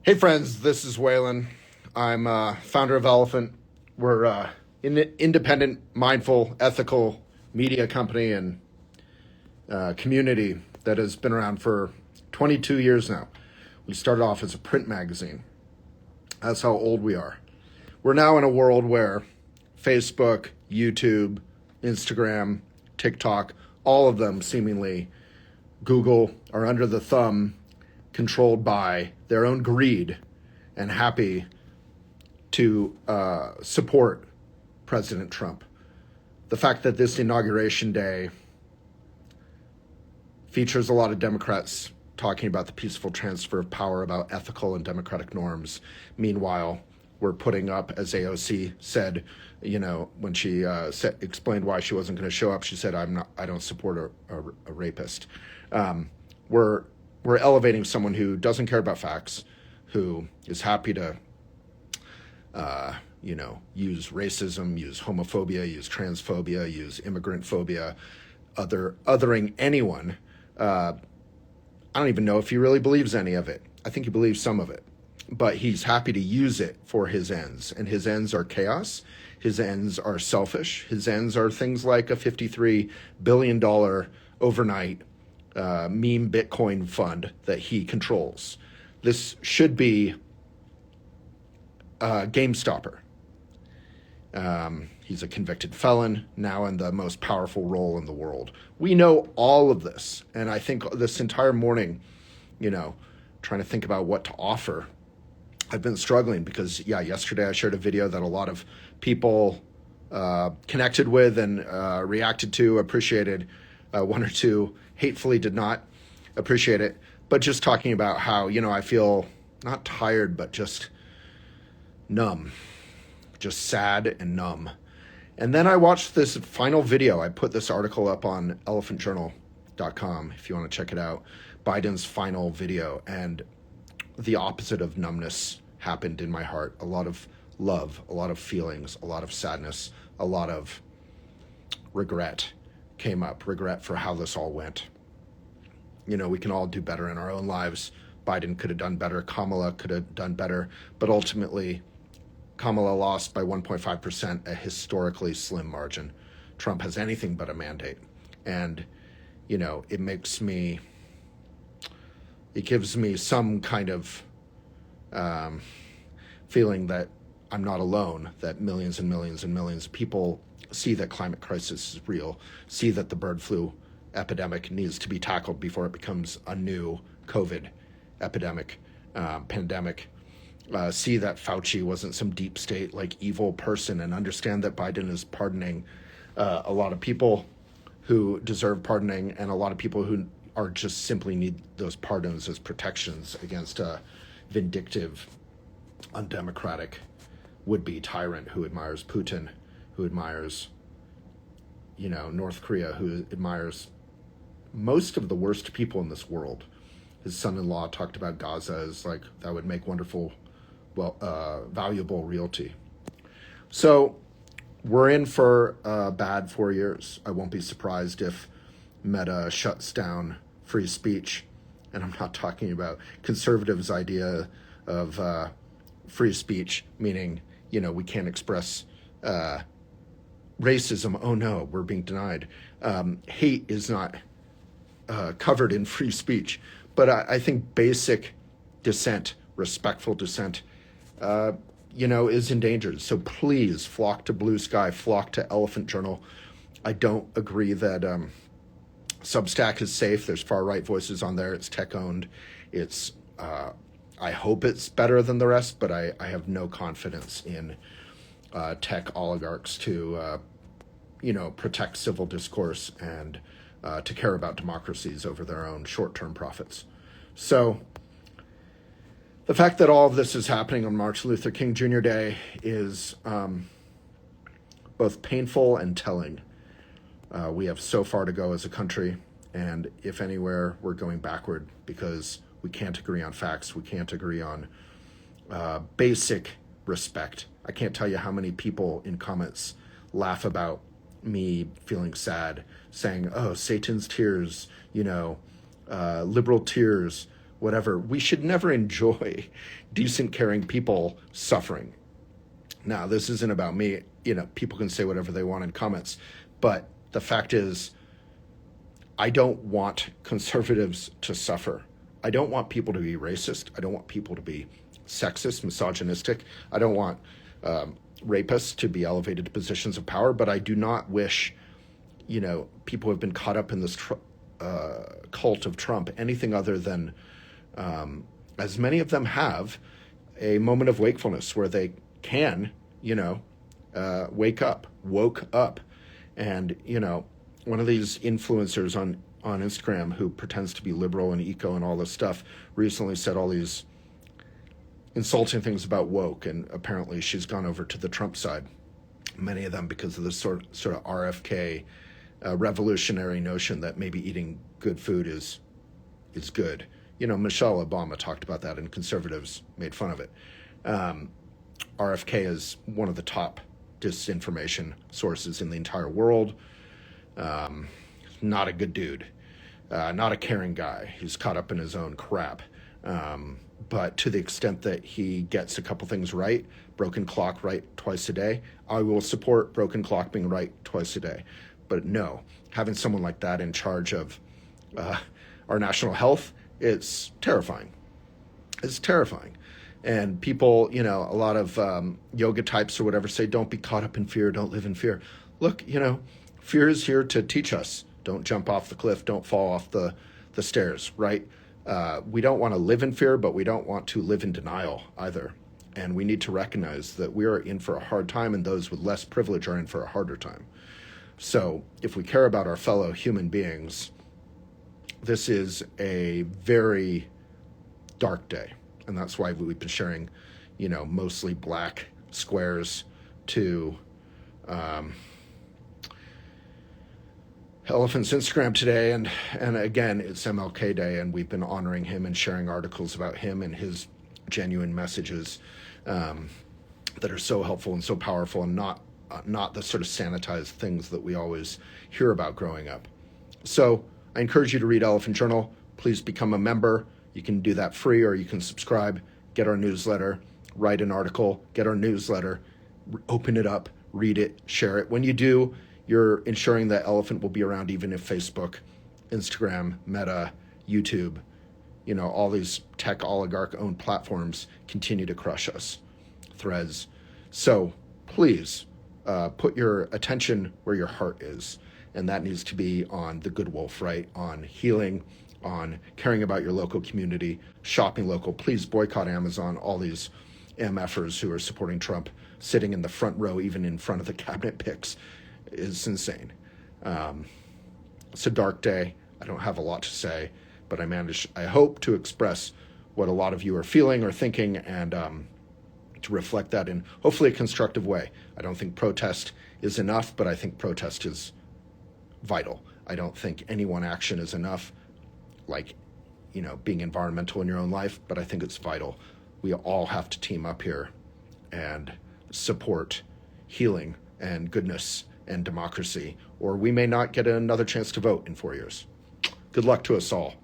Hey friends, this is Waylon. I'm founder of Elephant. We're an independent, mindful, ethical media company and community that has been around for 22 years now. We started off as a print magazine. That's how old we are. We're now in a world where Facebook, YouTube, Instagram, TikTok, all of them seemingly, Google, are under the thumb, controlled by their own greed and happy to support President Trump. The fact that this Inauguration Day features a lot of Democrats talking about the peaceful transfer of power, about ethical and democratic norms. Meanwhile, we're putting up, as AOC said, when she explained why she wasn't going to show up, she said, I don't support a rapist. We're elevating someone who doesn't care about facts, who is happy to, use racism, use homophobia, use transphobia, use immigrant phobia, othering anyone. I don't even know if he really believes any of it. I think he believes some of it, but he's happy to use it for his ends, and his ends are chaos. His ends are selfish. His ends are things like a $53 billion overnight meme Bitcoin fund that he controls. This should be a game stopper. He's a convicted felon, now in the most powerful role in the world. We know all of this, and I think this entire morning, trying to think about what to offer, I've been struggling because, yesterday I shared a video that a lot of people connected with and reacted to, appreciated. One or two hatefully did not appreciate it, but just talking about how, I feel not tired, but just numb, just sad and numb. And then I watched this final video. I put this article up on elephantjournal.com if you want to check it out, Biden's final video, and the opposite of numbness happened in my heart. A lot of love, a lot of feelings, a lot of sadness, a lot of regret came up, regret for how this all went. We can all do better in our own lives. Biden could have done better. Kamala could have done better. But ultimately, Kamala lost by 1.5%, a historically slim margin. Trump has anything but a mandate. And, it gives me some kind of feeling that I'm not alone, that millions and millions and millions of people see that climate crisis is real, see that the bird flu epidemic needs to be tackled before it becomes a new COVID epidemic, pandemic, see that Fauci wasn't some deep state, evil person, and understand that Biden is pardoning a lot of people who deserve pardoning and a lot of people who are just simply need those pardons as protections against a vindictive, undemocratic would-be tyrant who admires Putin, who admires, North Korea, who admires most of the worst people in this world. His son-in-law talked about Gaza as that would make wonderful, valuable realty. So we're in for a bad 4 years. I won't be surprised if Meta shuts down free speech. And I'm not talking about conservatives' idea of free speech, meaning, we can't express racism. Oh no, we're being denied. Hate is not covered in free speech. But I think basic dissent, respectful dissent, is endangered. So please flock to Blue Sky, flock to Elephant Journal. I don't agree that Substack is safe. There's far-right voices on there. It's tech-owned. It's I hope it's better than the rest, but I have no confidence in tech oligarchs to, protect civil discourse and to care about democracies over their own short-term profits. So the fact that all of this is happening on Martin Luther King Jr. Day is both painful and telling. We have so far to go as a country, and if anywhere, we're going backward because we can't agree on facts. We can't agree on basic respect. I can't tell you how many people in comments laugh about me feeling sad, saying, oh, Satan's tears, liberal tears, whatever. We should never enjoy decent, caring people suffering. Now, this isn't about me. People can say whatever they want in comments, but the fact is, I don't want conservatives to suffer. I don't want people to be racist. I don't want people to be sexist, misogynistic. I don't want rapists to be elevated to positions of power, but I do not wish, people who have been caught up in this cult of Trump anything other than, as many of them have, a moment of wakefulness where they can, woke up. And, one of these influencers on Instagram who pretends to be liberal and eco and all this stuff recently said all these insulting things about woke, and apparently she's gone over to the Trump side, many of them because of this sort of RFK revolutionary notion that maybe eating good food is good. Michelle Obama talked about that and conservatives made fun of it. RFK is one of the top disinformation sources in the entire world. Not a good dude, not a caring guy. He's caught up in his own crap. But to the extent that he gets a couple things right, broken clock right twice a day, I will support broken clock being right twice a day. But no, having someone like that in charge of our national health, it's terrifying. It's terrifying. And people, a lot of yoga types or whatever say, don't be caught up in fear, don't live in fear. Look, fear is here to teach us. Don't jump off the cliff, don't fall off the stairs, right? We don't want to live in fear, but we don't want to live in denial either. And we need to recognize that we are in for a hard time, and those with less privilege are in for a harder time. So if we care about our fellow human beings, this is a very dark day. And that's why we've been sharing, mostly black squares to Elephant's Instagram today. And again, it's MLK Day, and we've been honoring him and sharing articles about him and his genuine messages that are so helpful and so powerful, and not the sort of sanitized things that we always hear about growing up. So I encourage you to read Elephant Journal. Please become a member. You can do that free, or you can subscribe, get our newsletter, write an article, get our newsletter, open it up, read it, share it. When you do, you're ensuring that Elephant will be around even if Facebook, Instagram, Meta, YouTube, all these tech oligarch-owned platforms continue to crush us. Threads. So please put your attention where your heart is, and that needs to be on the good wolf, right? On healing, on caring about your local community, shopping local. Please boycott Amazon. All these MFers who are supporting Trump sitting in the front row, even in front of the cabinet picks, is insane. It's a dark day. I don't have a lot to say, but I hope to express what a lot of you are feeling or thinking, and to reflect that in hopefully a constructive way. I don't think protest is enough, but I think protest is vital. I don't think any one action is enough, like, being environmental in your own life, but I think it's vital. We all have to team up here and support healing and goodness and democracy, or we may not get another chance to vote in 4 years. Good luck to us all.